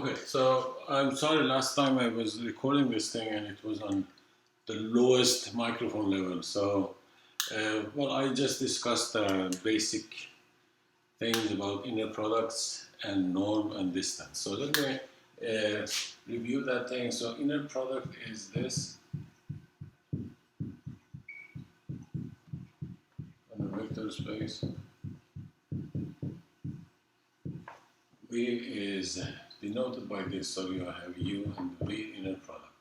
Okay, so I'm sorry, last time I was recording this thing and it was on the lowest microphone level. So, well, I just discussed basic things about inner products and norm and distance. So let me review that thing. So inner product is this on a vector space. V is denoted by this, so you have U and V inner product.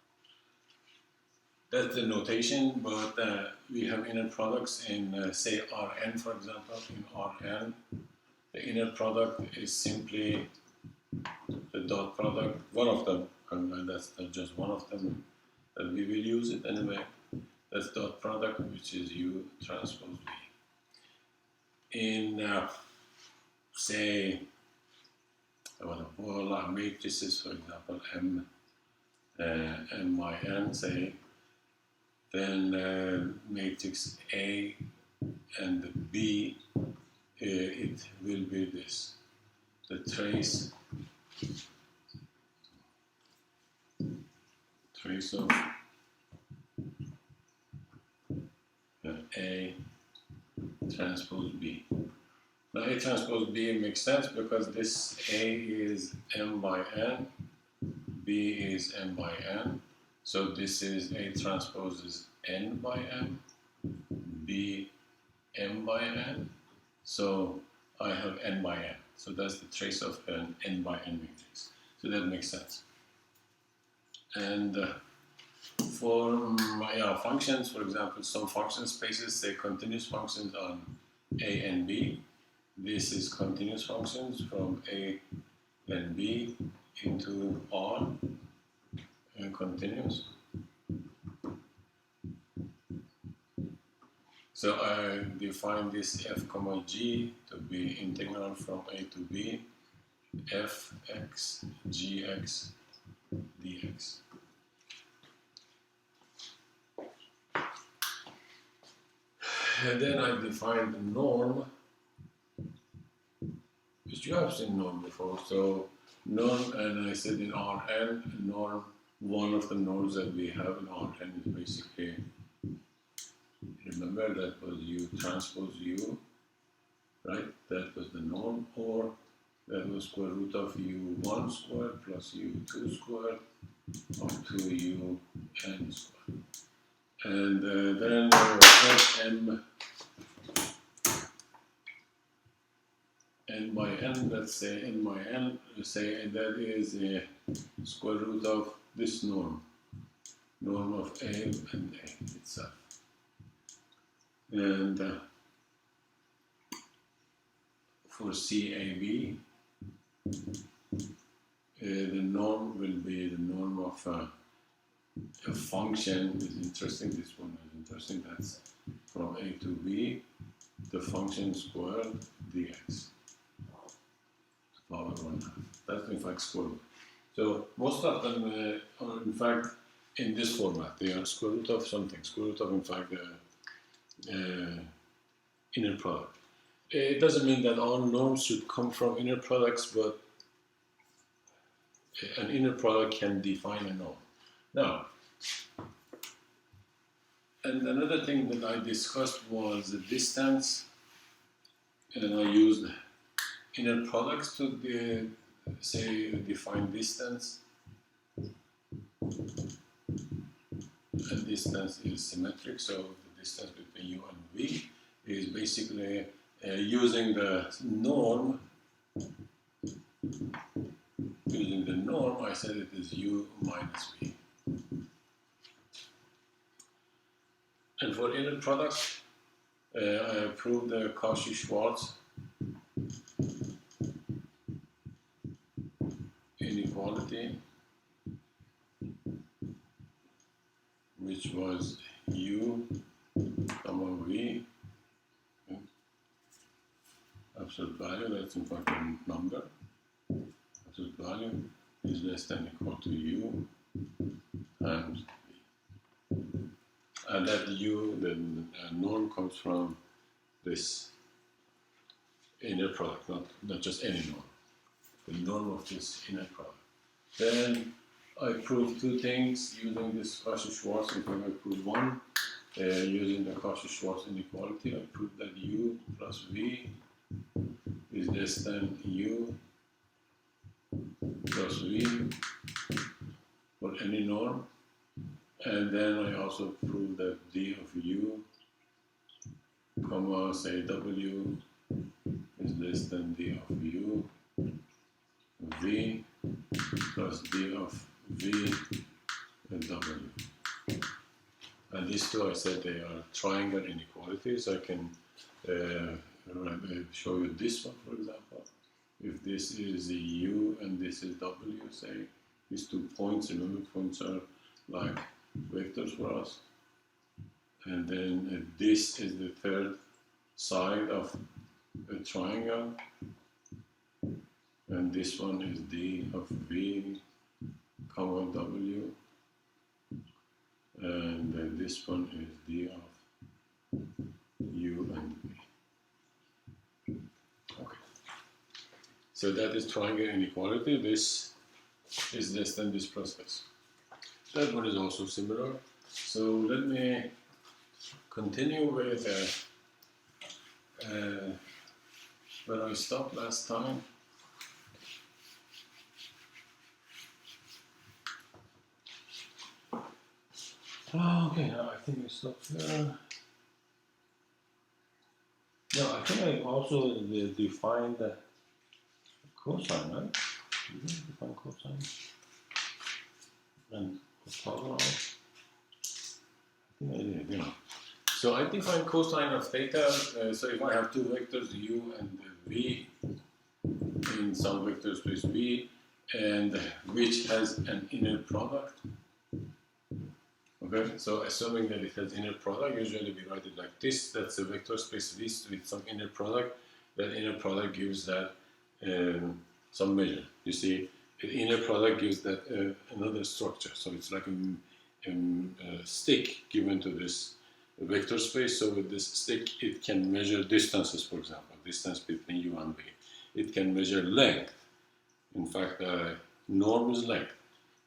That's the notation, but we have inner products in, say, Rn, for example. In Rn, the inner product is simply the dot product, one of them, and that's not just one of them, but we will use it anyway. That's dot product, which is U transpose V. In, say, well, matrices, for example, M by N, say, then matrix A and B, it will be this, the trace of A transpose B. Now A transpose B makes sense because this A is M by N, B is M by N, so this is A transpose is N by M, B M by N, so I have N by N. So that's the trace of an N by N matrix. So that makes sense. And for my functions, for example, some function spaces, say continuous functions on A and B. This is continuous functions from A and B into R and continuous. So I define this f comma g to be integral from A to B, fx gx dx. And then I define the norm, which you have seen norm before. So norm, and I said in Rn, norm, one of the norms that we have in Rn is basically, remember that was U transpose U, right? That was the norm, or that was square root of U1 squared plus U2 squared or 2UN squared. And then N by N, let's say N by N, say, and that is a square root of this norm of A and A itself. And for CAB, the norm will be the norm of a function. Is interesting. This one is interesting. That's from A to B, the function squared dx. Power 1/2. That's in fact square root. So most of them are in fact in this format. They are square root of something. Square root of in fact inner product. It doesn't mean that all norms should come from inner products, but an inner product can define a norm. Now, and another thing that I discussed was the distance, and I used inner products to define distance, and distance is symmetric, so the distance between U and V is basically using the norm. Using the norm, I said it is U minus V. And for inner product, I proved the Cauchy-Schwarz inequality, which was U comma V, absolute value, that's in fact a number, absolute value is less than or equal to U times V. And that U, the norm comes from this inner product, not just any norm, the norm of this inner product. Then I proved two things using this Cauchy-Schwarz. In fact, I proved one using the Cauchy-Schwarz inequality. I proved that u plus v is less than u plus v for any norm. And then I also proved that d of u, comma, say w, is less than d of u v plus d of v and w. And these two, I said they are triangle inequalities. I can show you this one, for example. If this is a u and this is w, say, these 2 points, remember points are like vectors for us. And then this is the third side of a triangle. And this one is d of v, comma w. And then this one is d of u and v. Okay. So that is triangle inequality. This is less than this plus this. That one is also similar. So let me continue with where I stopped last time. Okay, now I think I stopped there. No, I think I also defined the cosine, right? Did you define cosine? And orthogonal? I think I did, yeah. So I define cosine of theta. So if I have two vectors, u and v, in some vector space V, and which has an inner product. Okay, so assuming that it has inner product, usually we write it like this. That's a vector space V with some inner product. That inner product gives that some measure. You see, the inner product gives that another structure. So it's like a stick given to this vector space. So with this stick, it can measure distances, for example, distance between u and v. It can measure length. In fact, norm is length.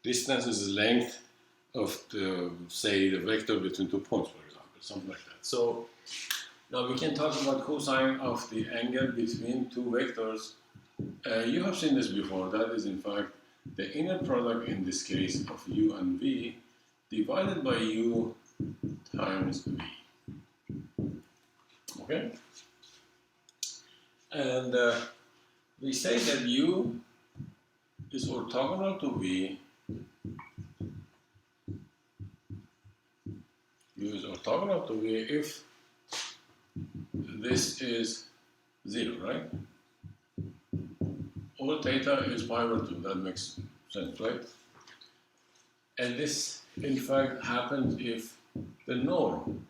Distance is length of the, say, the vector between 2 points, for example, something like that. So now we can talk about cosine of the angle between two vectors. You have seen this before. That is, in fact, the inner product in this case of u and v divided by u times v. Okay? And we say that u is orthogonal to v. U is orthogonal to v if this is 0, right? Or theta is pi over 2. That makes sense, right? And this, in fact, happens if the norm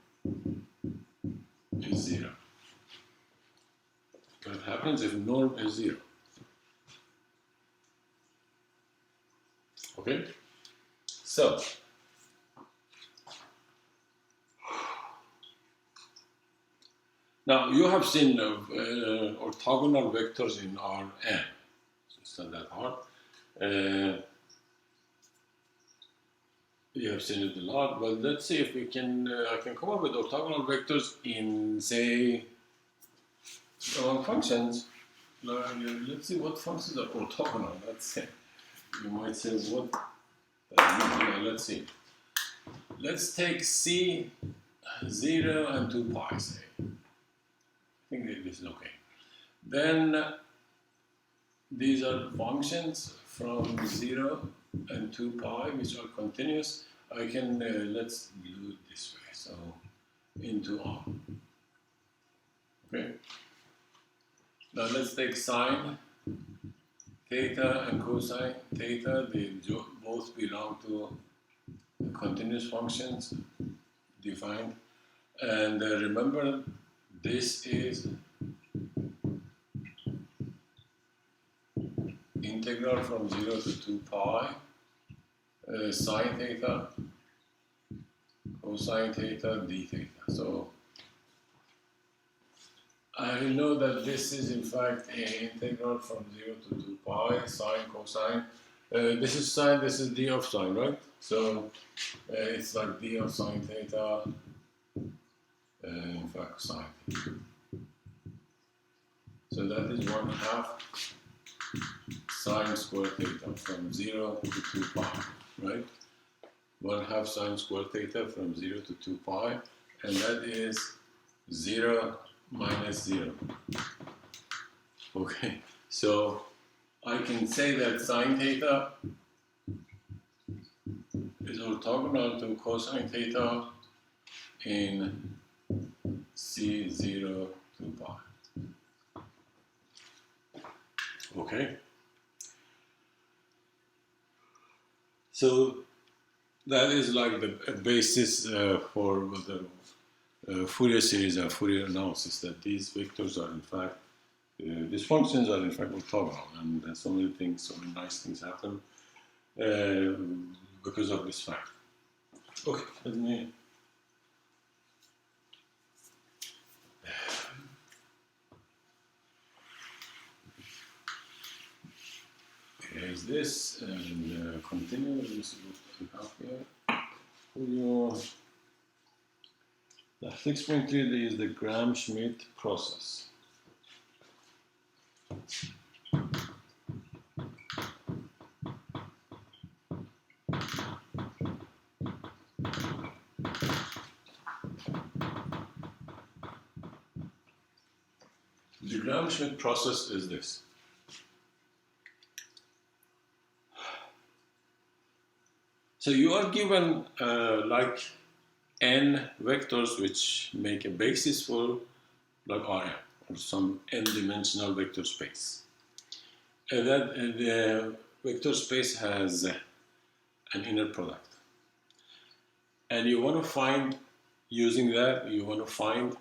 is 0. That happens if norm is 0. Okay? So, now you have seen orthogonal vectors in Rn. It's not that hard. You have seen it a lot, but let's see if we can. I can come up with orthogonal vectors in, say, functions. Let's see what functions are orthogonal. Let's say you might say what. Let's see. Let's take c 0 and 2 pi. Say. I think that this is okay. Then these are functions from 0 and 2 pi, which are continuous. I can, let's do it this way. So, into R. Okay? Now let's take sine theta and cosine theta. They both belong to continuous functions defined. And remember, this is integral from 0 to 2 pi, sine theta, cosine theta, d theta. So I know that this is in fact an integral from 0 to 2 pi, sine, cosine. This is sine, this is d of sine, right? So it's like d of sine theta, in fact sine theta. So that is 1/2 sine square theta from 0 to 2 pi, right? 1/2 sine square theta from 0 to 2 pi, and that is 0 minus 0. Okay, so I can say that sine theta is orthogonal to cosine theta in C0 to pi. Okay, so that is like the basis for the Fourier series and Fourier analysis, that these vectors are in fact, these functions are in fact orthogonal, and so many things, so many nice things happen because of this fact. Okay, let me erase this and continue. Let me see what we have here. The explain clearly is the Gram-Schmidt process. The Gram-Schmidt process is this. So you are given like n vectors which make a basis for like Rm, or some n-dimensional vector space. And that the vector space has an inner product. And you want to find, using that, you want to find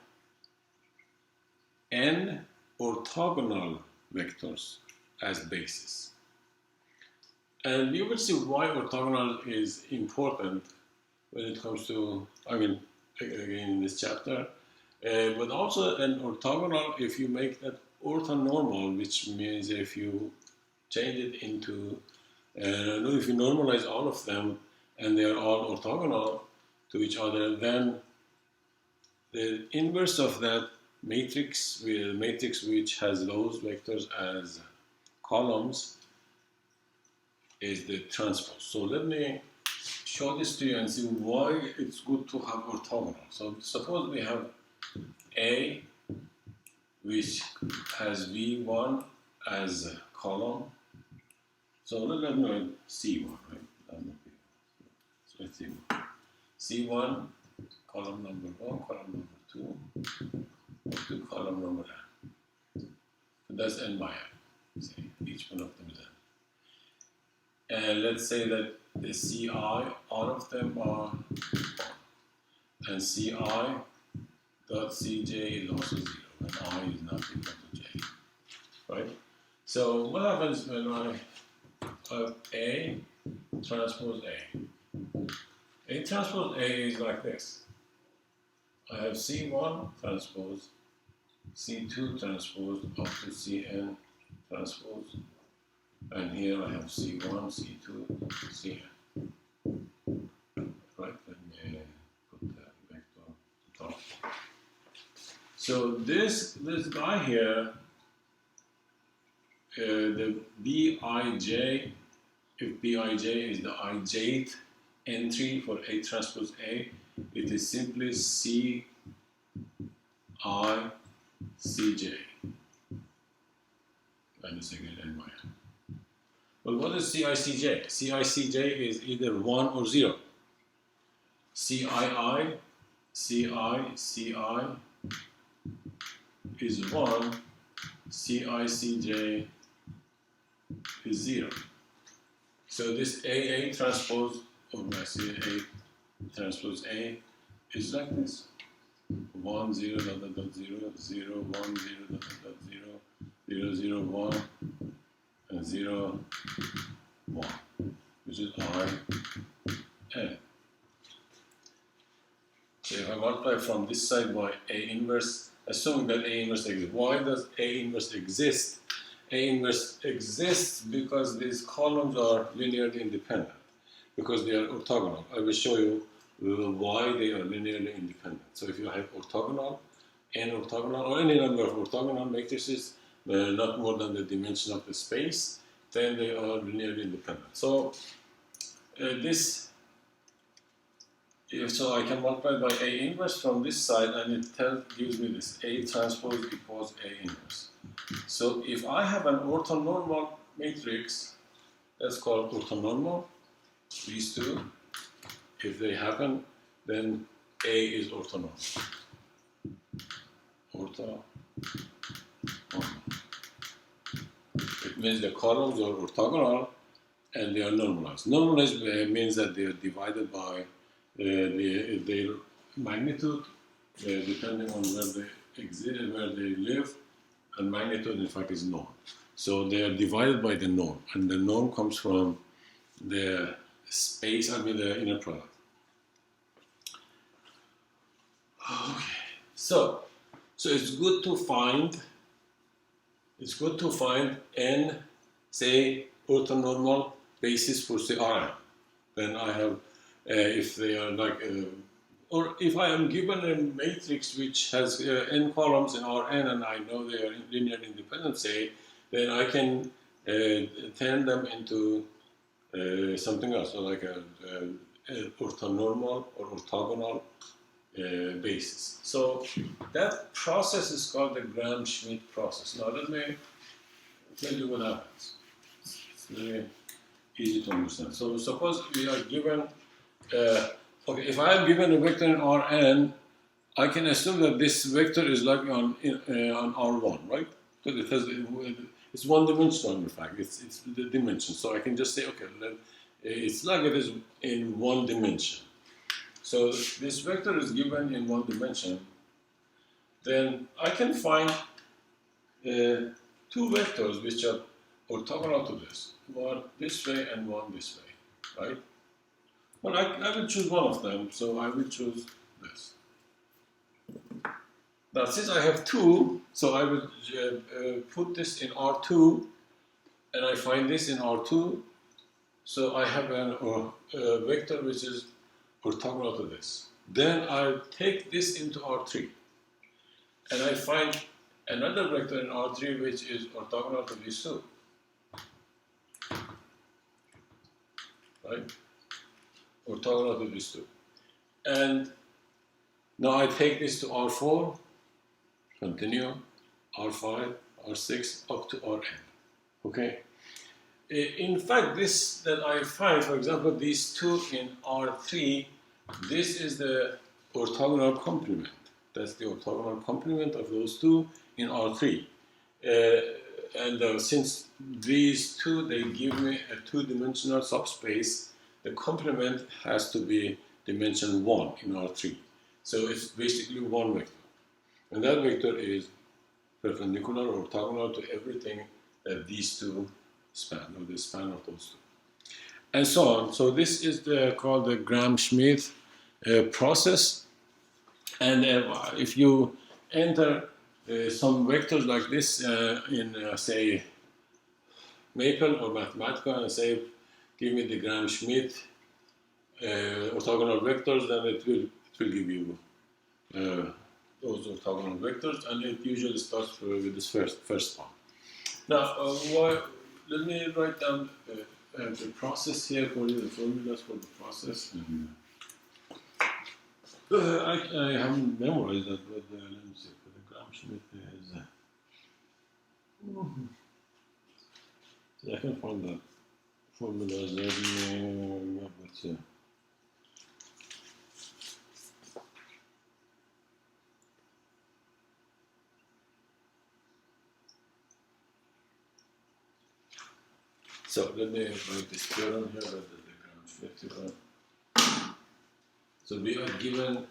n orthogonal vectors as basis. And you will see why orthogonal is important when it comes to, I mean, again in this chapter, but also an orthogonal if you make that orthonormal, which means if you change it into, if you normalize all of them and they are all orthogonal to each other, then the inverse of that matrix, which has those vectors as columns, is the transpose. So let me show this to you and see why it's good to have orthogonal. So suppose we have A, which has V1 as a column. So let me write C1, right? So let's see. C1, column number 1, column number 2, up to column number n. So that's n by n. See, each one of them is n. And let's say that the Ci, all of them are 1. And Ci dot Cj is also 0, when I is not equal to j. Right? So what happens when I have A transpose A? A transpose A is like this. I have C1 transpose, C2 transpose up to Cn transpose. And here I have C1, C2, Cn. Right? Let me put that vector on top. So this guy here, the Bij, if Bij is the ijth entry for A transpose A, it is simply Ci Cj. And it's again n by n. Well, what is CICJ? CICJ is either 1 or 0. CII is 1, CICJ is 0. So this AA transpose of my CA transpose A is like this. 1, 0, dot, dot, dot, 0, 0, 1, 0, dot, dot, dot, 0, 0, 0, 1, and 0, 1, which is I, n. So if I multiply from this side by A inverse, assuming that A inverse exists. Why does A inverse exist? A inverse exists because these columns are linearly independent, because they are orthogonal. I will show you why they are linearly independent. So if you have orthogonal, n orthogonal, or any number of orthogonal matrices, not more than the dimension of the space, then they are linearly independent. So so I can multiply by A inverse from this side, and it gives me this A transpose equals A inverse. So if I have an orthonormal matrix, that's called orthonormal, these two, if they happen, then A is orthonormal. Orthonormal. It means the columns are orthogonal and they are normalized. Normalized means that they are divided by their magnitude, depending on where they exist, where they live, and magnitude in fact is norm. So they are divided by the norm, and the norm comes from the space, the inner product. Okay, so it's good to find n, say, orthonormal basis for say Rn. Then I have, if they are like, or if I am given a matrix which has n columns in Rn and I know they are linearly independent, say, then I can turn them into something else, so like a orthonormal or orthogonal basis. So that process is called the Gram-Schmidt process. Now let me tell you what happens. It's very easy to understand. So suppose we are given, okay, if I am given a vector in Rn, I can assume that this vector is like on R1, right? Because it's one dimensional, in fact. It's the dimension. So I can just say, okay, it's like it is in one dimension. So this vector is given in one dimension. Then I can find two vectors which are orthogonal to this. One this way and one this way, right? Well, I will choose one of them, so I will choose this. Now, since I have two, so I will put this in R2, and I find this in R2, so I have a vector which is orthogonal to this. Then I take this into R3, and I find another vector in R3 which is orthogonal to these two. Right? Orthogonal to these two. And now I take this to R4, continue, R5, R6, up to Rn. Okay? In fact, this that I find, for example, these two in R3, this is the orthogonal complement. That's the orthogonal complement of those two in R3. Since these two, they give me a two-dimensional subspace, the complement has to be dimension 1 in R3. So it's basically one vector. And that vector is perpendicular or orthogonal to everything that these two span, or the span of those two. And so on. So this is called the Gram-Schmidt process. And if you enter some vectors like this in, say, Maple or Mathematica, and say, give me the Gram-Schmidt orthogonal vectors, then it will give you those orthogonal vectors, and it usually starts with this first one. Now, let me write down the process here for you, the formulas for the process. I haven't memorized that, but let me see. For the Gram-Schmidt is. I can find that formulas. But, so let me write this theorem here, that the Gram-Schmidt theorem. So we are given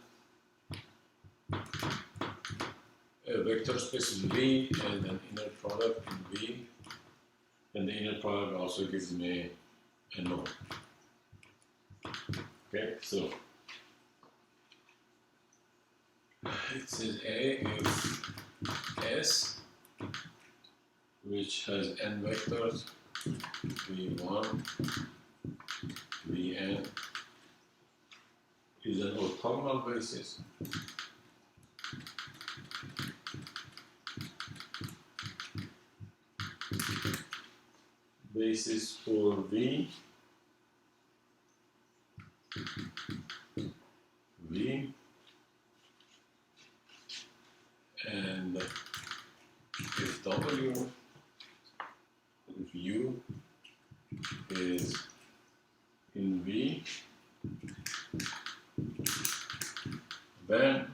a vector space V and an inner product in V, and the inner product also gives me a norm. Okay, so it says A if S which has n vectors, v1, vn, is an orthogonal basis. Basis for v, and if w, if u is in v, then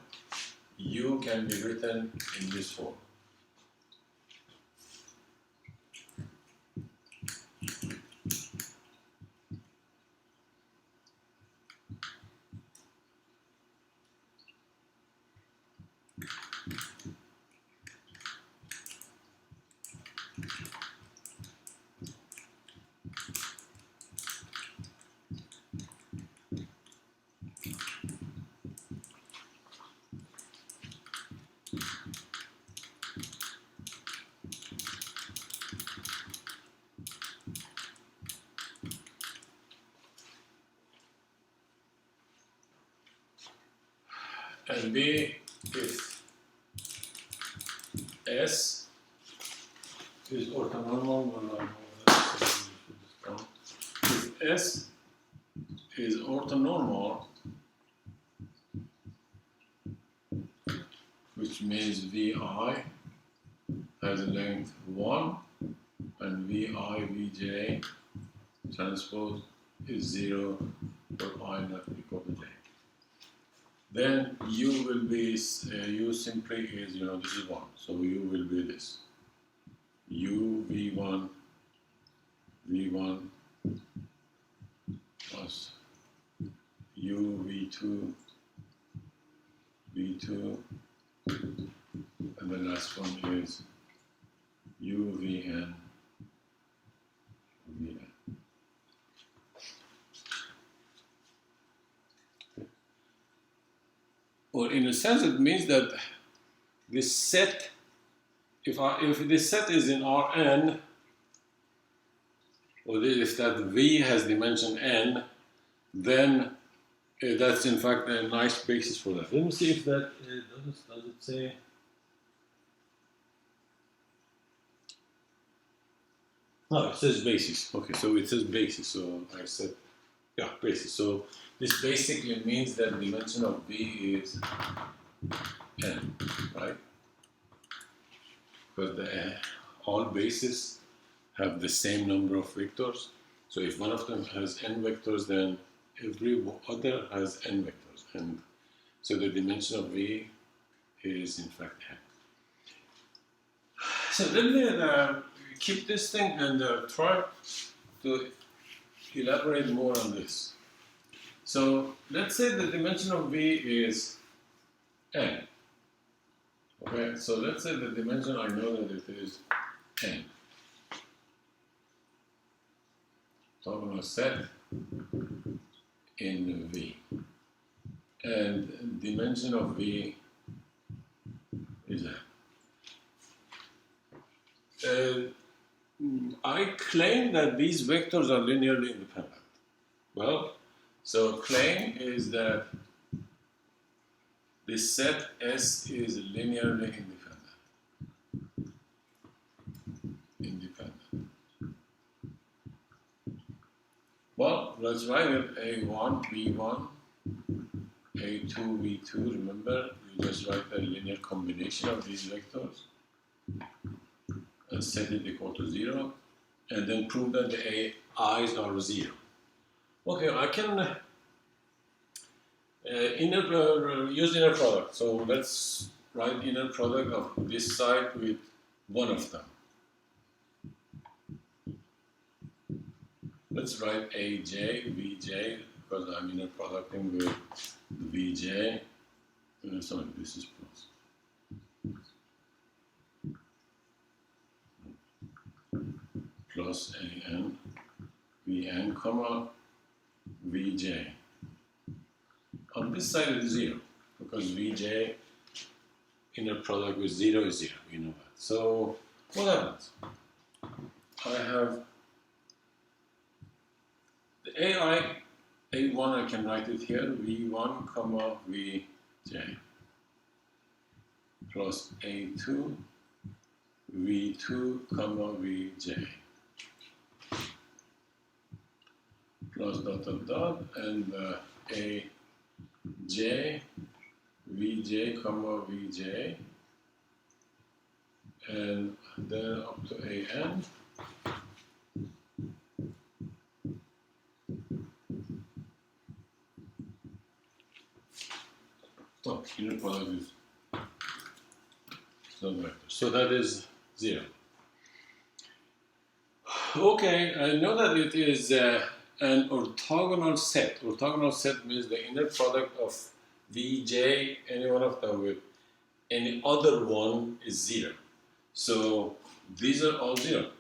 u can be written in this form. And B, if S is orthonormal, if S is orthonormal, which means VI has length 1 and VI, Vj transpose is 0 for I not equal to j. Then u will be, u simply is, this is 1, so u will be this. U v1 plus u v2 and the last one is u vn. Or in a sense, it means that this set, if this set is in Rn, or if that V has dimension n, then that's in fact a nice basis for that. Let me see if that does it say. No, it says basis. Okay, so it says basis. So I said, yeah, basis. So this basically means that the dimension of V is n, right? Because all bases have the same number of vectors. So if one of them has n vectors, then every other has n vectors. And so the dimension of V is in fact n. So let me keep this thing and try to elaborate more on this. So let's say the dimension of V is n. Okay, so let's say the dimension, I know that it is n. So I'm going to set in V. And dimension of V is n. I claim that these vectors are linearly independent. Well, so claim is that this set S is linearly independent. Well, let's write it A1, B1, A2, B2. Remember, you just write a linear combination of these vectors and set it equal to 0, and then prove that the i's are 0. Okay, I can use inner product. So let's write inner product of this side with one of them. Let's write AJ, VJ, because I'm inner producting with VJ. Sorry, this is plus. Plus AN, VN, comma, VJ. On this side it is 0, because VJ inner product with 0 is 0, you know that. So what happens? I have the A1 I can write it here, V1 comma Vj plus A2 V2 comma Vj plus dot dot dot and Aj Vj comma Vj and then up to An. Oh, unit product is non-vector. So that is 0. Okay, I know that it is an orthogonal set. Orthogonal set means the inner product of Vj, any one of them with any other one is 0. So these are all 0.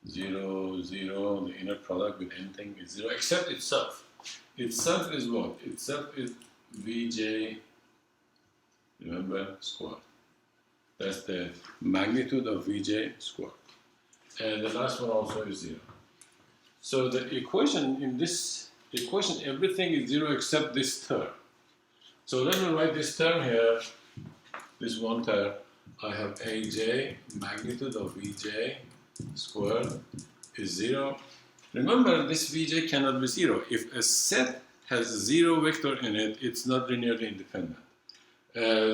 0, 0, the inner product with anything is 0 except itself. Itself is what? Itself is Vj, remember, squared. That's the magnitude of Vj squared. And the last one also is 0. So the equation, in this equation, everything is 0 except this term. So let me write this term here, this one term. I have Aj, magnitude of Vj squared is 0. Remember, this Vj cannot be 0. If a set has 0 vector in it, it's not linearly independent.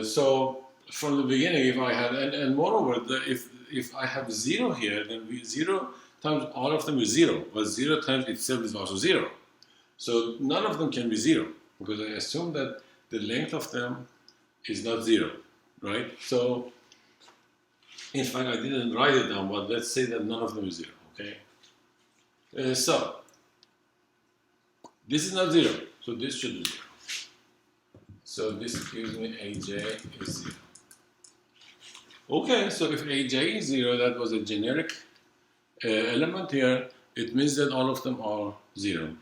So from the beginning, if I had, and moreover, if I have 0 here, then 0 times all of them is 0, but 0 times itself is also 0. So none of them can be 0, because I assume that the length of them is not 0, right? So, in fact, I didn't write it down, but let's say that none of them is 0, okay? So, this is not 0, so this should be 0. So this gives me Aj is 0. Okay, so if Aj is 0, that was a generic element here, it means that all of them are 0.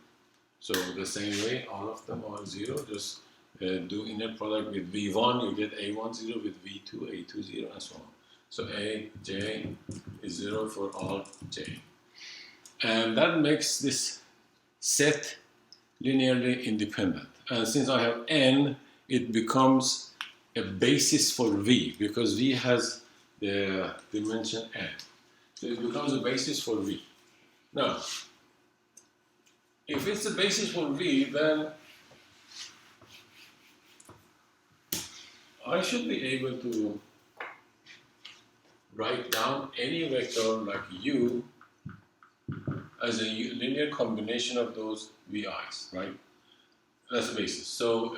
So the same way, all of them are 0, just do inner product with V1, you get A1 0 with V2, A2 0, and so on. So Aj is 0 for all j. And that makes this set linearly independent. And since I have n, it becomes a basis for V, because V has the dimension n. So it becomes a basis for V. Now, if it's a basis for V, then I should be able to write down any vector like U as a linear combination of those VI's, right? That's the basis. So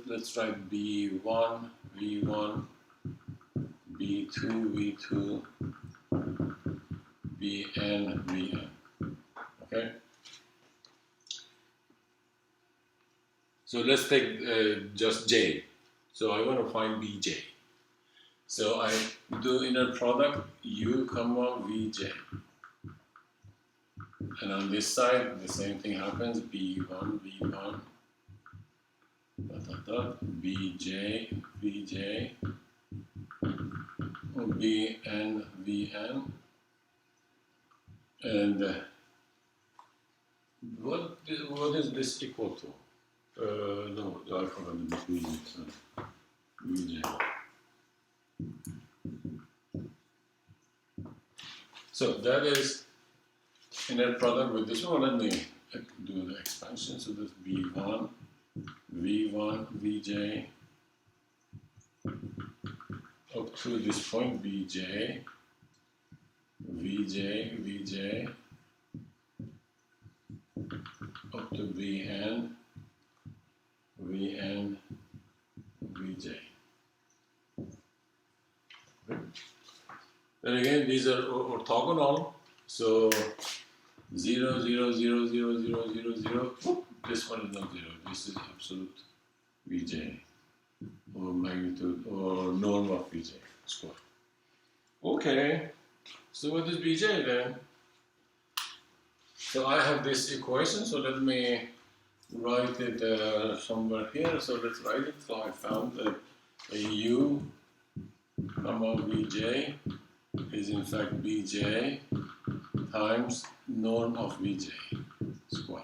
let's write B1, V1, B2, V2, Bn, Vn. Okay? So let's take just J. So I want to find Bj. So I do inner product U comma Vj. And on this side, the same thing happens. B1, V1, Bj, Vj, Bn, Vn. And what is this equal to? No, I forgot the Vj. Vj. So that is inner product with this one. Let me do the expansion. So that's B1, V1, Vj, up to this point, Bj, Vj, Vj, up to Vn, Vn, Vj. Then again, these are orthogonal. So 0, 0, 0, 0, 0, 0, 0. This one is not 0. This is absolute Vj, or magnitude, or norm of Vj square. Okay, so what is Vj then? So I have this equation, so let me write it somewhere here. So let's write it. So I found a U comma Vj is in fact bj times norm of bj square.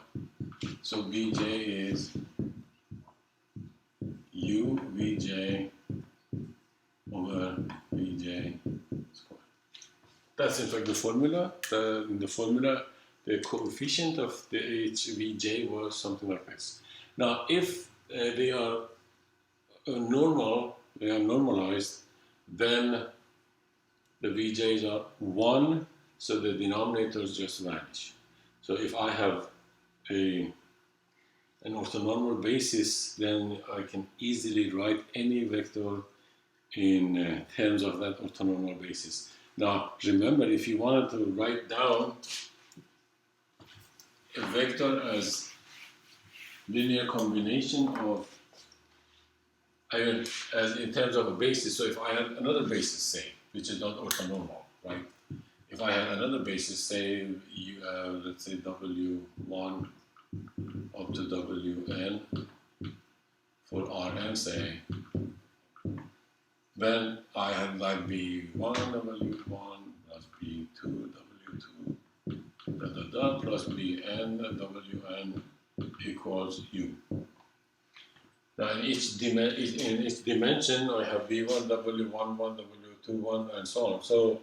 So bj is u vj over vj square. That's in fact the formula. In the formula, the coefficient of the HVJ was something like this. Now, if they are normal, they are normalized, then the VJs are 1, so the denominators just vanish. So if I have an orthonormal basis, then I can easily write any vector in terms of that orthonormal basis. Now, remember, if you wanted to write down a vector as linear combination of, as in terms of a basis, so if I had another basis, say, which is not orthonormal, right? If I had another basis, say, let's say W1 up to Wn for Rn, say, then I had like B1 W1 plus B2 W2 plus Bn Wn equals U. Now in each dimension I have B1 W1 1 W2 1 and so on. So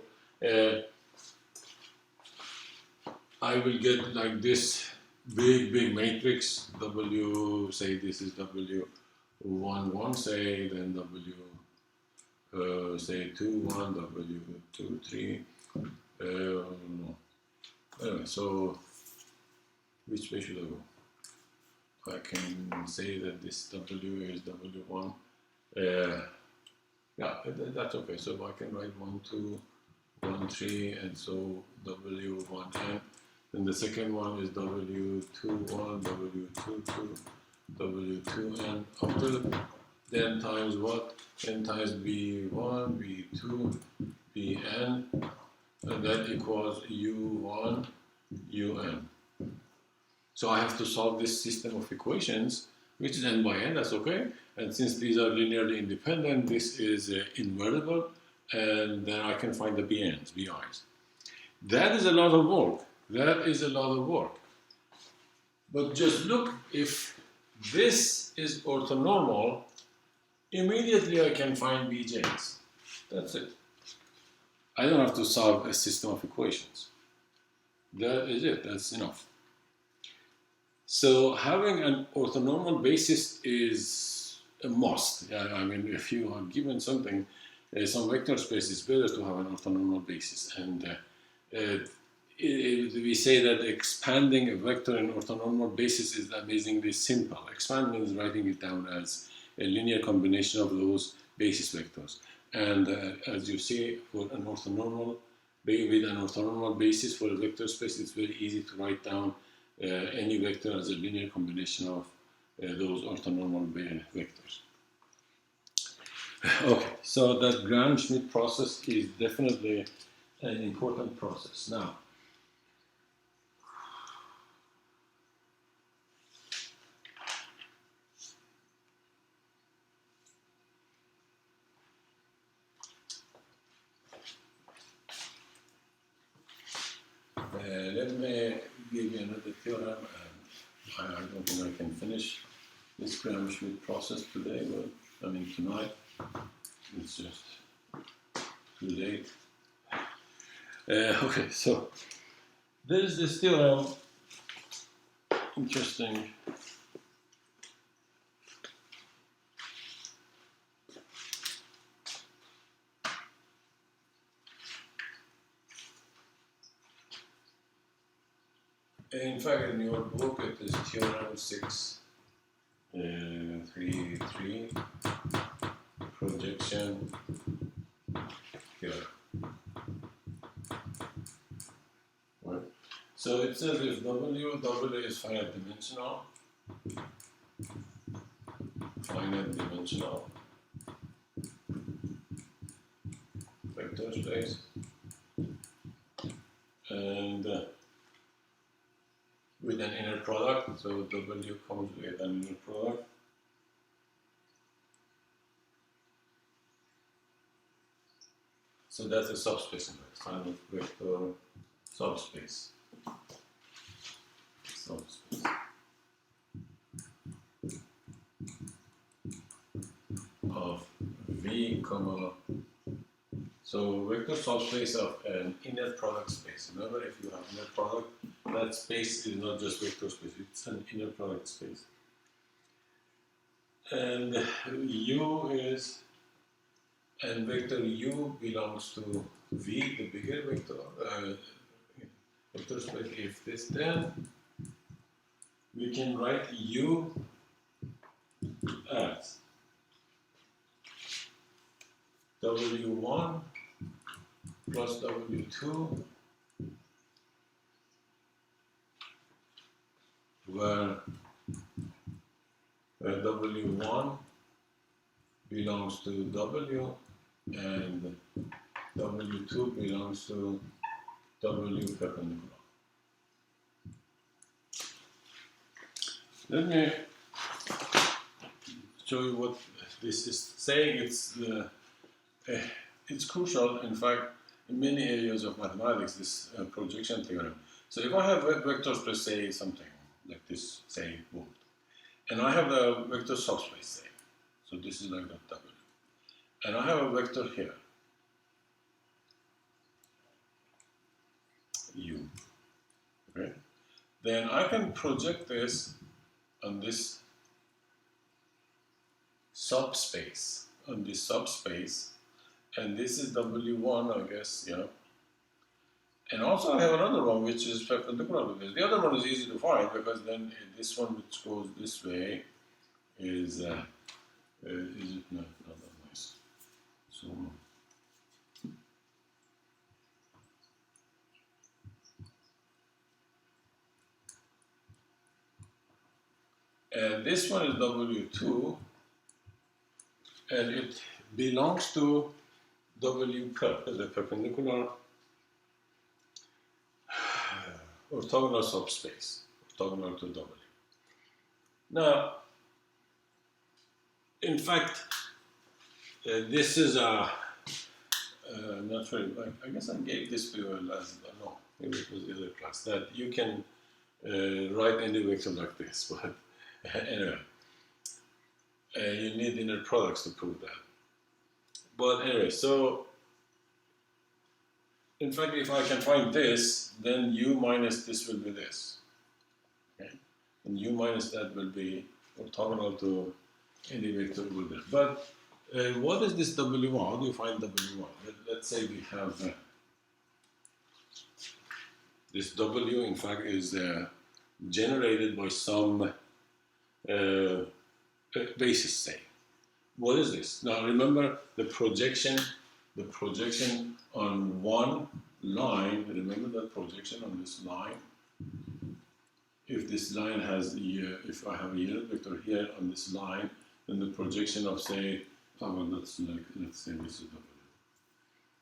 I will get like this big matrix W, say this is W1 1, say, then W say 2 1 W2 3 no. Anyway, so which way should I go? I can say that this W is W1. Yeah, that's okay. So I can write 1 2 1 3 and so W1n. Then the second one is W2 1 W2 2 W2n up to then times what? N times B1, B2, Bn, and that equals U1, Un. So I have to solve this system of equations, which is n by n, that's okay. And since these are linearly independent, this is invertible, and then I can find the Bn's, Bi's. That is a lot of work. That is a lot of work. But just look, if this is orthonormal, immediately I can find BJ's. That's it. I don't have to solve a system of equations. That is it. That's enough. So having an orthonormal basis is a must. I mean, if you are given something, some vector space, it's better to have an orthonormal basis. And we say that expanding a vector in orthonormal basis is amazingly simple. Expand means writing it down as a linear combination of those basis vectors. And as you see, for an orthonormal, with an orthonormal basis for a vector space, it's very easy to write down any vector as a linear combination of those orthonormal vectors. Okay, so that Gram-Schmidt process is definitely an important process. Now, let me give you another theorem, and I don't think I can finish this Gram-Schmidt process today, but I mean tonight. It's just too late. Okay, so there is this theorem, interesting. In fact, in your book, it is Theorem 6.3.3, projection theorem. Right. So it says if W is finite dimensional, vector space, and with an inner product, so W comes with an inner product. So that's a subspace index, kind of vector subspace. Subspace of V, comma. So vector subspace of an inner product space. Remember, if you have inner product, that space is not just vector space; it's an inner product space. And U is, and vector U belongs to V, the bigger vector vector space. If this, then we can write U as W1 plus W2, where W1 belongs to W and W2 belongs to W perpendicular. Let me show you what this is saying. It's crucial, in fact, in many areas of mathematics, this projection theorem. So if I have vectors, let's say something like this, say bold, and I have a vector subspace, say, so this is like a W, and I have a vector here, U, okay? Then I can project this on this subspace, and this is W1, I guess, yeah. And also I have another one which is perpendicular to this. The other one is easy to find because then this one which goes this way is it no, not that nice. So and this one is W2, and it belongs to W perp, the perpendicular orthogonal subspace, orthogonal to W. Now, in fact, this is a not very. I guess I gave this to you last. No, maybe it was the other class that you can write any vector like this. But anyway, you need inner products to prove that. But anyway, so in fact, if I can find this, then U minus this will be this. Okay? And U minus that will be orthogonal to any vector over there. But what is this W1? How do you find W1? Let's say we have this W, in fact, is generated by some basis, say. What is this? Now remember the projection on one line, remember that projection on this line? If this line has, if I have a unit vector here on this line, then the projection of, say, oh, well, let's say this is W.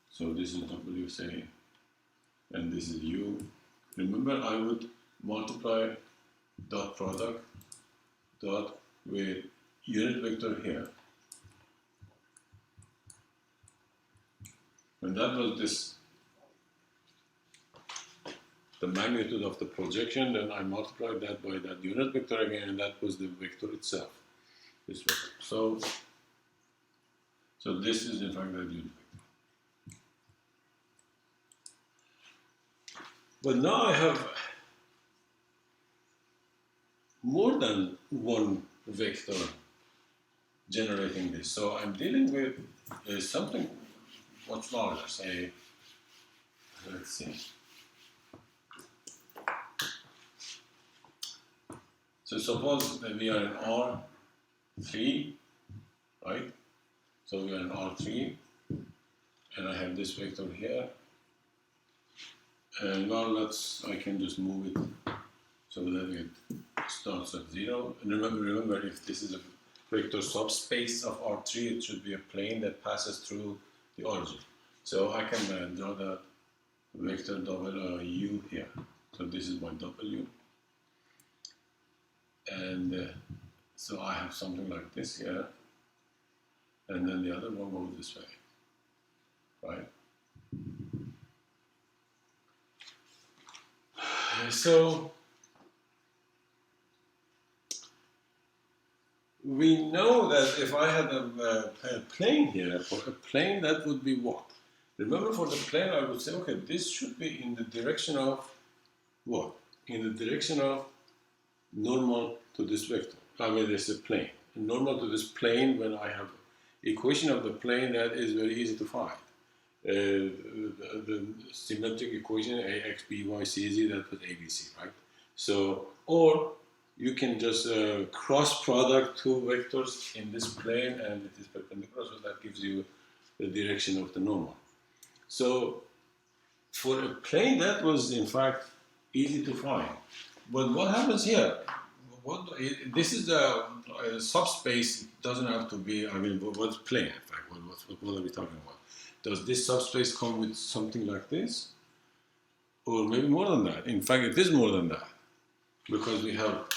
So this is W, say, and this is U. Remember, I would multiply dot product dot with unit vector here. And that was this, the magnitude of the projection, then I multiplied that by that unit vector again, and that was the vector itself, this vector. So this is in fact that unit vector. But now I have more than one vector generating this. So I'm dealing with something much larger, say, let's see. So suppose that we are in R3, right? So we are in R3, and I have this vector here. And now I can just move it so that it starts at 0. And remember, if this is a vector subspace of R3, it should be a plane that passes through the origin. So I can draw the vector U here. So this is my W. And so I have something like this here. And then the other one goes this way, right? So we know that if I had a plane here, for a plane that would be what? Remember, for the plane I would say, okay, this should be in the direction of what? In the direction of normal to this vector. I mean, there's a plane. Normal to this plane, when I have equation of the plane, that is very easy to find. The symmetric equation ax, by, c, z, that was abc, right? So, or you can just cross product two vectors in this plane and it is perpendicular, so that gives you the direction of the normal. So for a plane, that was in fact easy to find. But what happens here? This is a subspace. It doesn't have to be, I mean, what's plane in fact? What are we talking about? Does this subspace come with something like this? Or maybe more than that. In fact, it is more than that. Because we have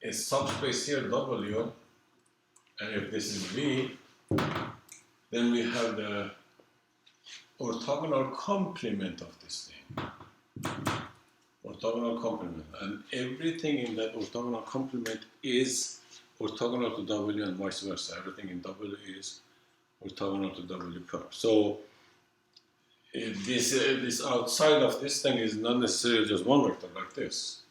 a subspace here, W, and if this is V, then we have the orthogonal complement of this thing. Orthogonal complement. And everything in that orthogonal complement is orthogonal to W and vice versa. Everything in W is orthogonal to W prime. So this outside of this thing is not necessarily just one vector like this,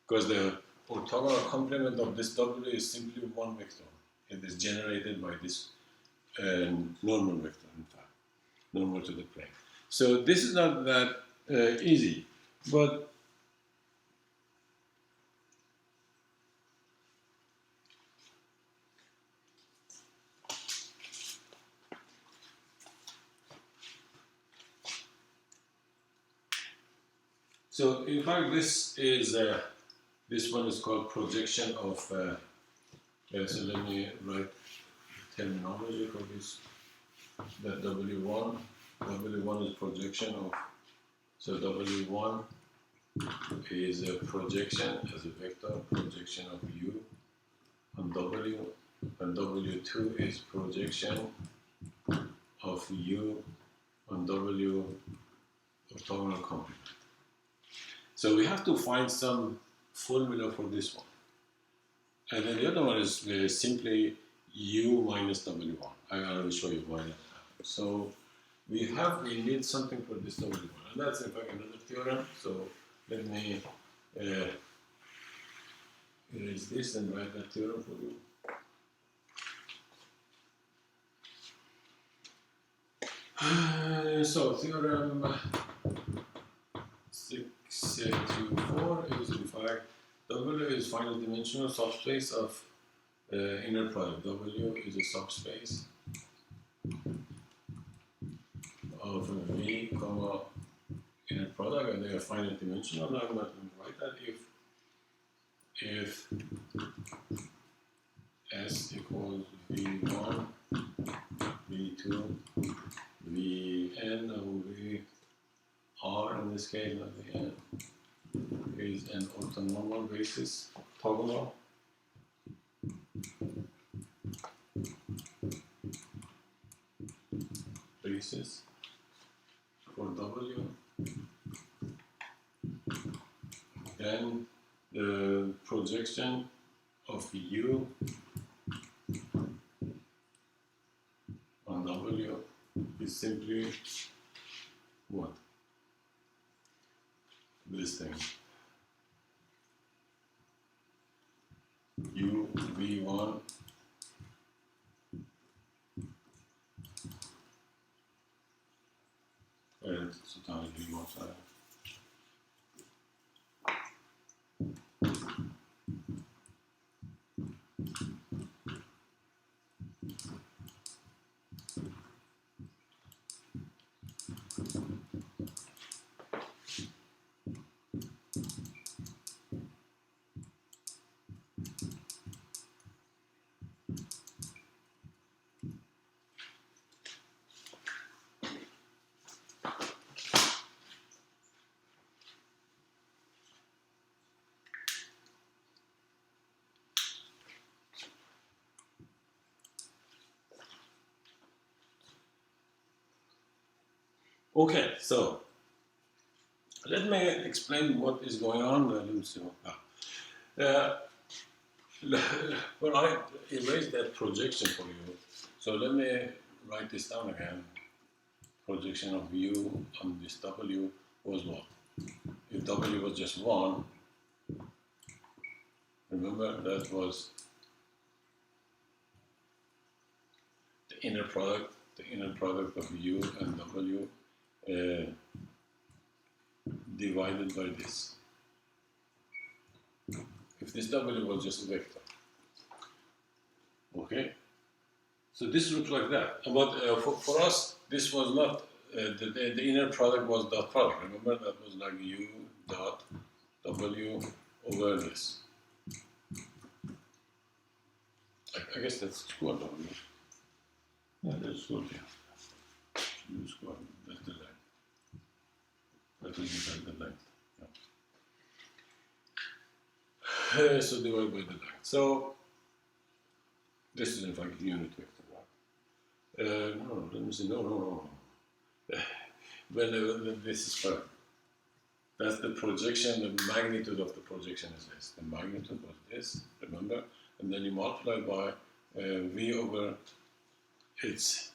because the orthogonal complement of this W is simply one vector. It is generated by this normal vector, in fact, normal to the plane. So this is not that easy, but so in fact this is this one is called projection of. So let me write terminology for this. That W1 is projection of. So W1 is a projection as a vector projection of U on W, and W2 is projection of U on W orthogonal complement. So we have to find some formula for this one. And then the other one is simply U minus W1. I will show you why that happens. So we need something for this W1. And that's in fact another theorem. So let me erase this and write that theorem for you. So theorem 624 is in fact W is finite dimensional subspace of inner product. W is a subspace of V, comma inner product, and they are finite dimensional. Now I'm not going to write that if S equals V1, V2, Vn, or Vr in this case, not Vn, is an orthonormal basis, orthogonal basis for W, then the projection of U on W is simply what? This thing. U V1 and sometimes V1 side. Okay, so Let me explain what is going on. Let me see. Well, I erased that projection for you. So let me write this down again. Projection of u on this w was what? If w was just 1, remember that was the inner product of u and w divided by this. If this w was just a vector. Okay? So this looks like that. But for us, this was not, the inner product was dot product. Remember, that was like u dot w over this. I guess that's square w. Yeah, that's square. U square, that's the length. That is inside the length. Yeah. So divided by the length. So this is in fact unit vector. No, let me see. No. When this is correct. That's the projection, the magnitude of the projection is this. The magnitude was this, remember? And then you multiply by v over its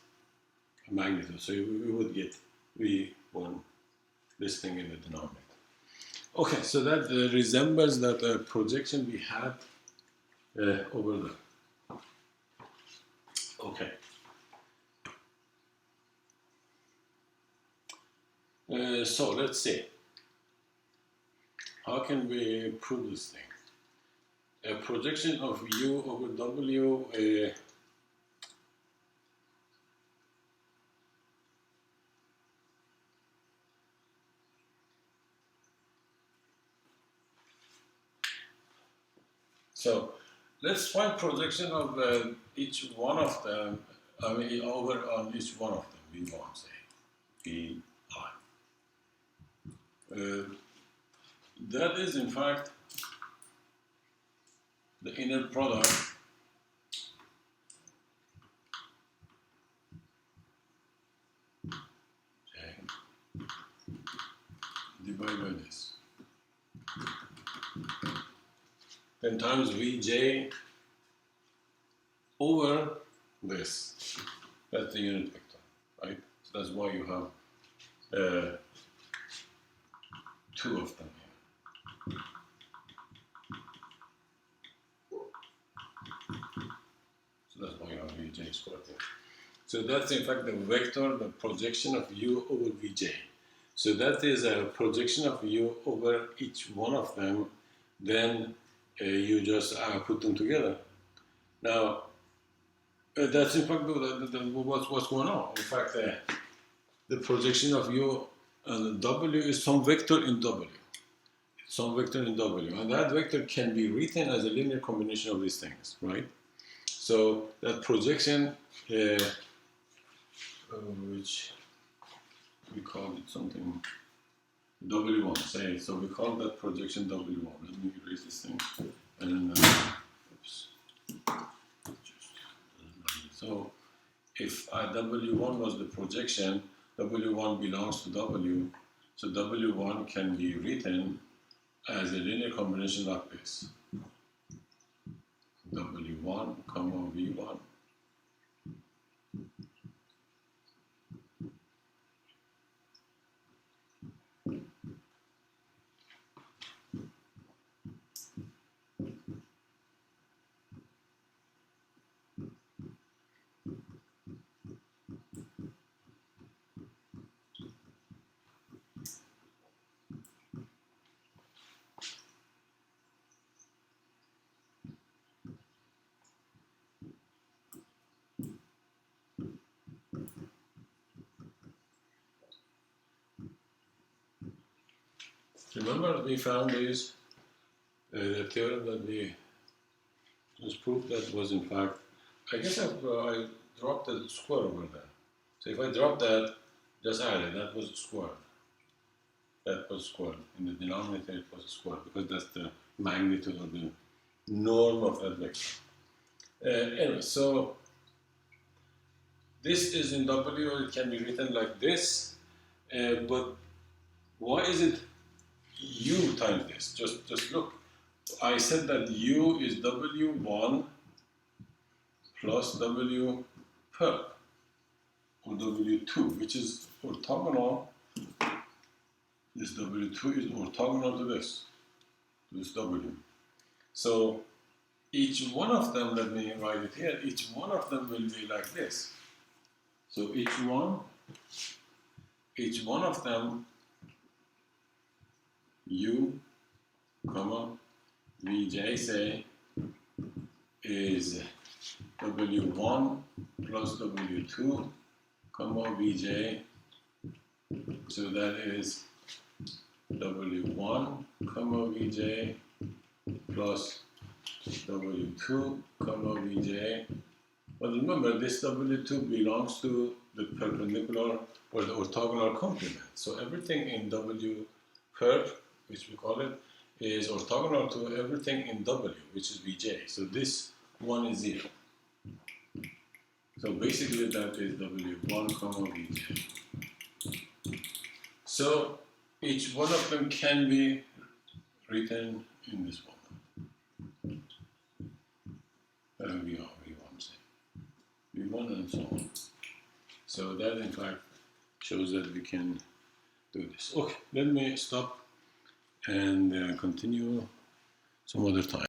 magnitude. So we would get v1, this thing in the denominator. Okay, so that resembles that projection we had over there. Okay. So let's see. How can we prove this thing? A projection of u over w so let's find projection of each one of them, I mean over on each one of them, v1 say, vi. That is in fact the inner product divided by this. Then times Vj over this. That's the unit vector, right? So that's why you have two of them here. So that's why you have Vj squared here. So that's in fact the vector, the projection of u over Vj. So that is a projection of u over each one of them. Then you just put them together. Now, that's in fact what's going on. In fact, the projection of u and w is some vector in w. Some vector in w. And that vector can be written as a linear combination of these things, right? So that projection, which we call it something W1, say, so we call that projection W1. Let me erase this thing. And oops. So if W1 was the projection, W1 belongs to W, so W1 can be written as a linear combination like this. W1, comma V1. Remember we found this, the theorem that we just proved that was in fact, I guess I dropped the square over there. So if I drop that, just add it, that was squared. That was squared. In the denominator it was squared because that's the magnitude of the norm of that vector. Anyway, so this is in W, it can be written like this, but why is it U times this. Just look. I said that U is W1 plus W perp, or W2, which is orthogonal. This W2 is orthogonal to this W. So each one of them, let me write it here, each one of them will be like this. So each one of them, U, comma, Vj, say, is W1 plus W2, comma, Vj. So that is W1, comma, Vj plus W2, comma, Vj. But remember, this W2 belongs to the perpendicular or the orthogonal complement. So everything in W perp, which we call it, is orthogonal to everything in W, which is Vj. So this one is 0. So basically that is W1, comma, Vj. So each one of them can be written in this form. V1, say. V1 and so on. So that in fact shows that we can do this. Okay, let me stop and continue some other time.